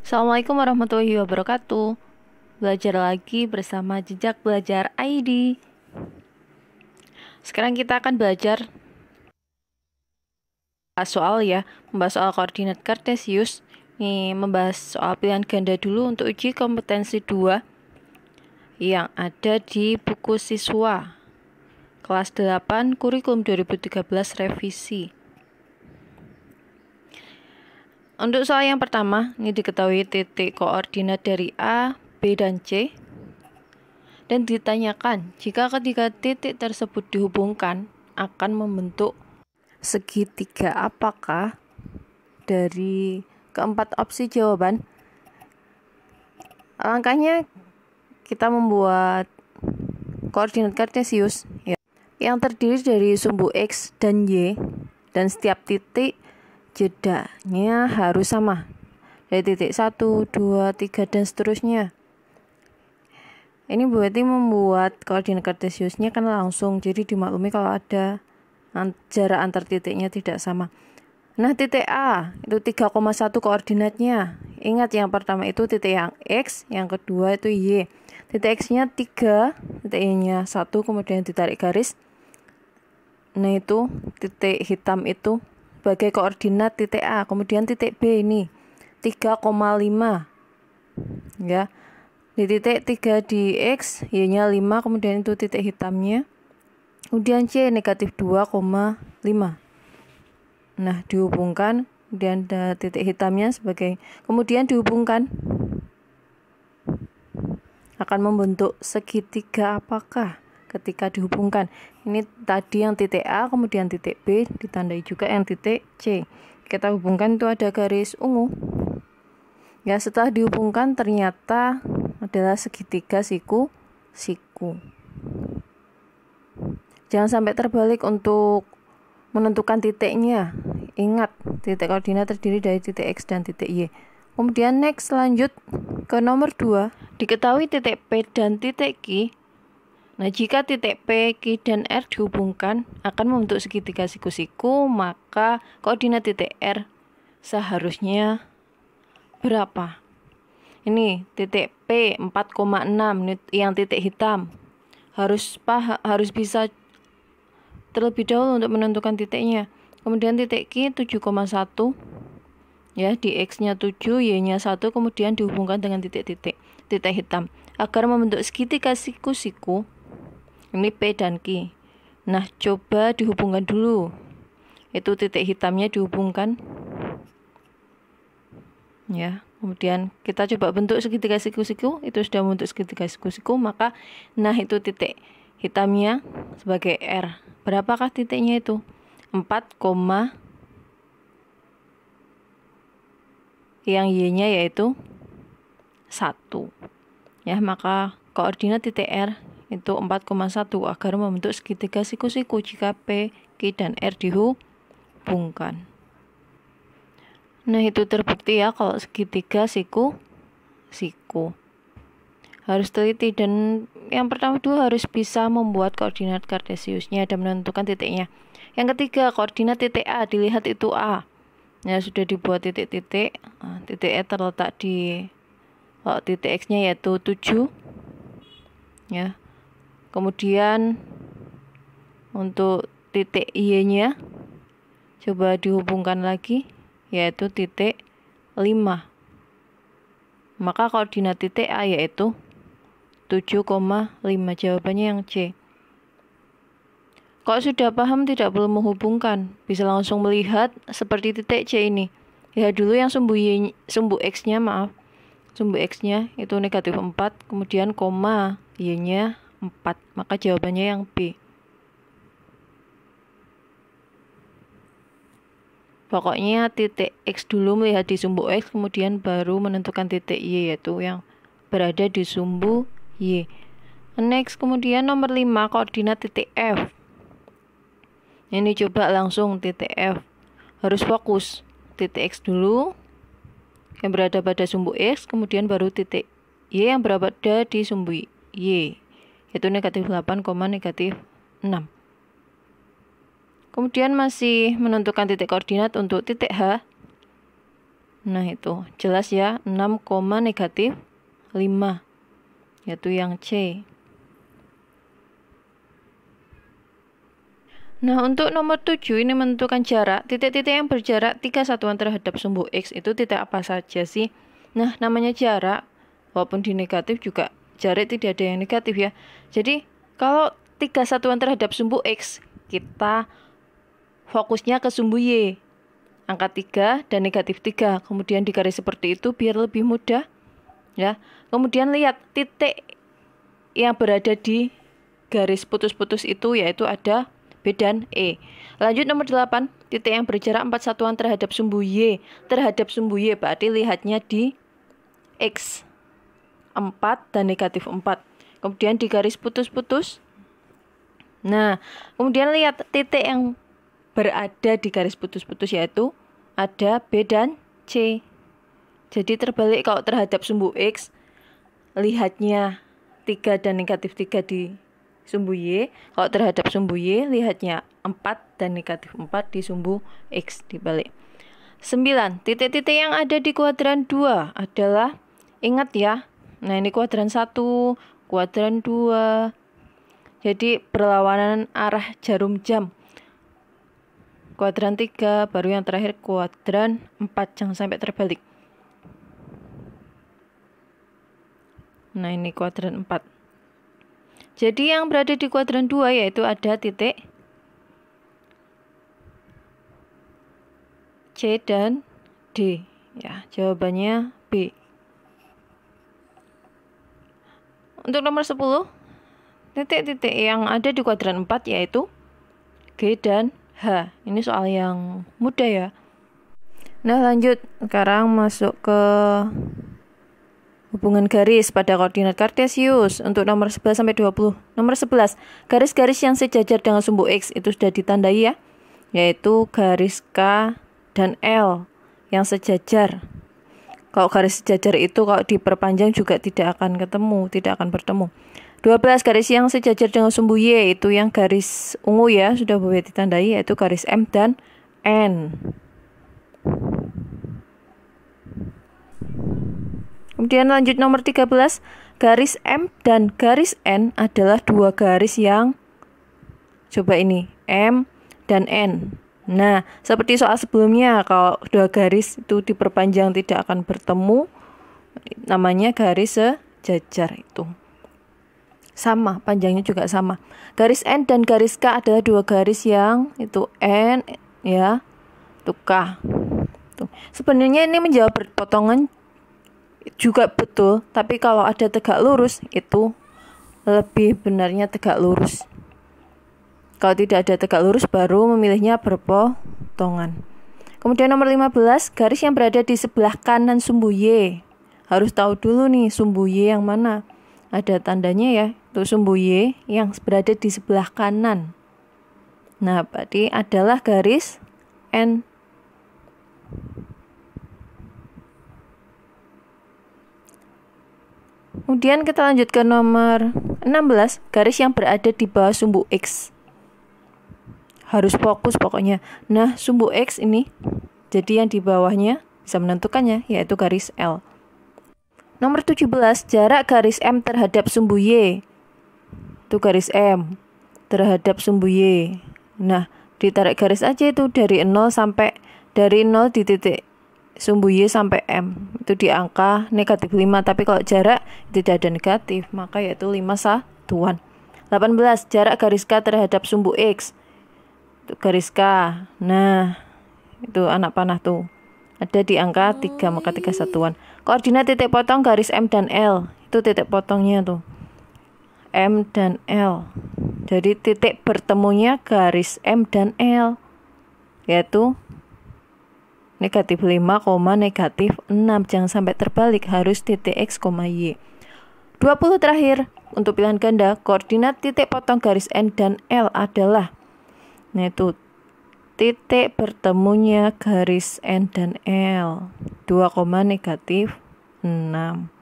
Assalamualaikum warahmatullahi wabarakatuh. Belajar lagi bersama Jejak Belajar ID. Sekarang kita akan belajar soal membahas soal koordinat kartesius. Ini membahas soal pilihan ganda dulu untuk uji kompetensi 2 yang ada di buku siswa kelas 8 kurikulum 2013 revisi. Untuk soal yang pertama, ini diketahui titik koordinat dari A, B, dan C. Dan ditanyakan, jika ketiga titik tersebut dihubungkan, akan membentuk segitiga apakah? Dari keempat opsi jawaban, langkahnya kita membuat koordinat kartesius yang terdiri dari sumbu X dan Y, dan setiap titik jedanya harus sama dari titik 1, 2, 3 dan seterusnya. Ini berarti membuat koordinat kartesiusnya kan langsung, jadi dimaklumi kalau ada jarak antar titiknya tidak sama. Nah, titik A itu 3,1 koordinatnya. Ingat, yang pertama itu titik yang X, yang kedua itu Y. Titik X-nya 3, titik Y-nya 1, kemudian ditarik garis. Nah, itu titik hitam itu sebagai koordinat titik A. Kemudian titik B ini 3,5 ya. Di titik 3 di X, Y-nya 5, kemudian itu titik hitamnya. Kemudian C negatif 2,5. Nah, dihubungkan, dan ada titik hitamnya sebagai, kemudian dihubungkan akan membentuk segitiga apakah ketika dihubungkan. Ini tadi yang titik A, kemudian titik B, ditandai juga yang titik C. Kita hubungkan, itu ada garis ungu. Ya, setelah dihubungkan ternyata adalah segitiga siku. Jangan sampai terbalik untuk menentukan titiknya. Ingat, titik koordinat terdiri dari titik X dan titik Y. Kemudian next, lanjut ke nomor 2. Diketahui titik P dan titik Q. Nah, jika titik P, Q, dan R dihubungkan akan membentuk segitiga siku-siku, maka koordinat titik R seharusnya berapa? Ini titik P 4,6, yang titik hitam. Harus bisa terlebih dahulu untuk menentukan titiknya. Kemudian titik Q 7,1. Ya, di X-nya 7, Y-nya 1, kemudian dihubungkan dengan titik hitam agar membentuk segitiga siku-siku. Ini P dan Q. Nah, coba dihubungkan dulu. Itu titik hitamnya dihubungkan. Ya, kemudian kita coba bentuk segitiga siku-siku. Itu sudah membentuk segitiga siku-siku, maka itu titik hitamnya sebagai R. Berapakah titiknya itu? 4, yang Y-nya yaitu 1. Ya, maka koordinat titik R itu 4,1 agar membentuk segitiga siku-siku jika P, Q, dan R dihubungkan. Nah, itu terbukti ya kalau segitiga siku-siku. Harus teliti, dan yang pertama dulu harus bisa membuat koordinat kartesiusnya dan menentukan titiknya. Yang ketiga, koordinat titik A, dilihat itu A. Ya, sudah dibuat titik-titik. Titik E terletak di titik X-nya yaitu 7. Ya. Kemudian untuk titik Y-nya coba dihubungkan lagi, yaitu titik 5. Maka koordinat titik A yaitu 7,5. Jawabannya yang C. Kalau sudah paham tidak perlu menghubungkan, bisa langsung melihat seperti titik C ini. Lihat dulu yang sumbu X-nya, sumbu X-nya itu negatif 4, kemudian koma, Y-nya 4, maka jawabannya yang B. Pokoknya titik X dulu, melihat di sumbu X, kemudian baru menentukan titik Y, yaitu yang berada di sumbu Y. Next, kemudian nomor 5, koordinat titik F. Ini coba langsung titik F. Harus fokus. Titik X dulu, yang berada pada sumbu X, kemudian baru titik Y yang berada di sumbu Y, yaitu negatif 8, negatif 6. Kemudian masih menentukan titik koordinat untuk titik H. Nah itu jelas ya, 6, negatif 5, yaitu yang C. Nah untuk nomor 7 ini menentukan jarak. Titik-titik yang berjarak 3 satuan terhadap sumbu X itu titik apa saja sih? Nah namanya jarak, walaupun di negatif juga jarak tidak ada yang negatif ya. Jadi kalau 3 satuan terhadap sumbu X, kita fokusnya ke sumbu Y, angka 3 dan negatif 3. Kemudian digaris seperti itu biar lebih mudah ya. Kemudian lihat titik yang berada di garis putus-putus itu, yaitu ada B dan E. Lanjut nomor 8, titik yang berjarak 4 satuan terhadap sumbu Y. Terhadap sumbu Y berarti lihatnya di X 4 dan negatif 4. Kemudian di garis putus-putus. Nah, kemudian lihat titik yang berada di garis putus-putus, yaitu ada B dan C. Jadi terbalik, kalau terhadap sumbu X lihatnya 3 dan negatif 3 di sumbu Y. Kalau terhadap sumbu Y lihatnya 4 dan negatif 4 di sumbu X, dibalik. 9. Titik-titik yang ada di kuadran 2 adalah, ingat ya, nah ini kuadran 1, kuadran 2. Jadi berlawanan arah jarum jam. Kuadran 3, baru yang terakhir kuadran 4, jangan sampai terbalik. Nah ini kuadran 4. Jadi yang berada di kuadran 2 yaitu ada titik C dan D. Ya, jawabannya B. Untuk nomor 10, titik-titik yang ada di kuadran 4 yaitu G dan H. Ini soal yang mudah ya. Nah lanjut, sekarang masuk ke hubungan garis pada koordinat kartesius untuk nomor 11 sampai 20. Nomor 11, garis-garis yang sejajar dengan sumbu X itu sudah ditandai ya, yaitu garis K dan L yang sejajar. Kalau garis sejajar itu kalau diperpanjang juga tidak akan bertemu. 12, garis yang sejajar dengan sumbu Y itu yang garis ungu ya, sudah boleh ditandai, yaitu garis M dan N. Kemudian lanjut nomor 13, garis M dan garis N adalah dua garis yang, coba ini, M dan N. Nah, seperti soal sebelumnya, kalau dua garis itu diperpanjang tidak akan bertemu, namanya garis sejajar itu. Sama, panjangnya juga sama. Garis N dan garis K adalah dua garis yang, itu N ya, itu K. Tuh. Sebenarnya ini menjawab berpotongan juga betul, tapi kalau ada tegak lurus itu lebih benarnya tegak lurus. Kalau tidak ada tegak lurus baru memilihnya berpotongan. Kemudian nomor 15, garis yang berada di sebelah kanan sumbu Y. Harus tahu dulu nih sumbu Y yang mana. Ada tandanya ya, itu sumbu Y yang berada di sebelah kanan. Nah, berarti adalah garis N. Kemudian kita lanjut ke nomor 16, garis yang berada di bawah sumbu X. Harus fokus pokoknya. Nah, sumbu X ini, jadi yang di bawahnya bisa menentukannya, yaitu garis L. Nomor 17, jarak garis M terhadap sumbu Y. Itu garis M terhadap sumbu Y. Nah, ditarik garis aja itu dari 0 di titik sumbu Y sampai M. Itu di angka negatif 5. Tapi kalau jarak tidak ada negatif, maka yaitu 5 satuan. 18, jarak garis K terhadap sumbu X. Itu garis K. Nah, itu anak panah tuh. Ada di angka 3, maka 3 satuan. Koordinat titik potong garis M dan L. Itu titik potongnya tuh. M dan L. Jadi titik bertemunya garis M dan L, yaitu negatif 5, negatif 6. Jangan sampai terbalik, harus titik X, Y. 20 terakhir, untuk pilihan ganda, koordinat titik potong garis N dan L adalah, nah itu titik bertemunya garis N dan L, 2, negatif 6.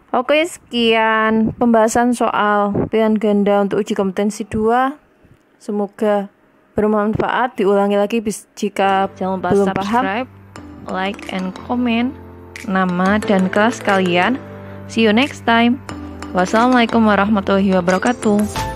Oke, sekian pembahasan soal pilihan ganda untuk uji kompetensi 2. Semoga bermanfaat. Diulangi lagi jika jangan lupa belum subscribe, like and comment nama dan kelas kalian. See you next time. Wassalamualaikum warahmatullahi wabarakatuh.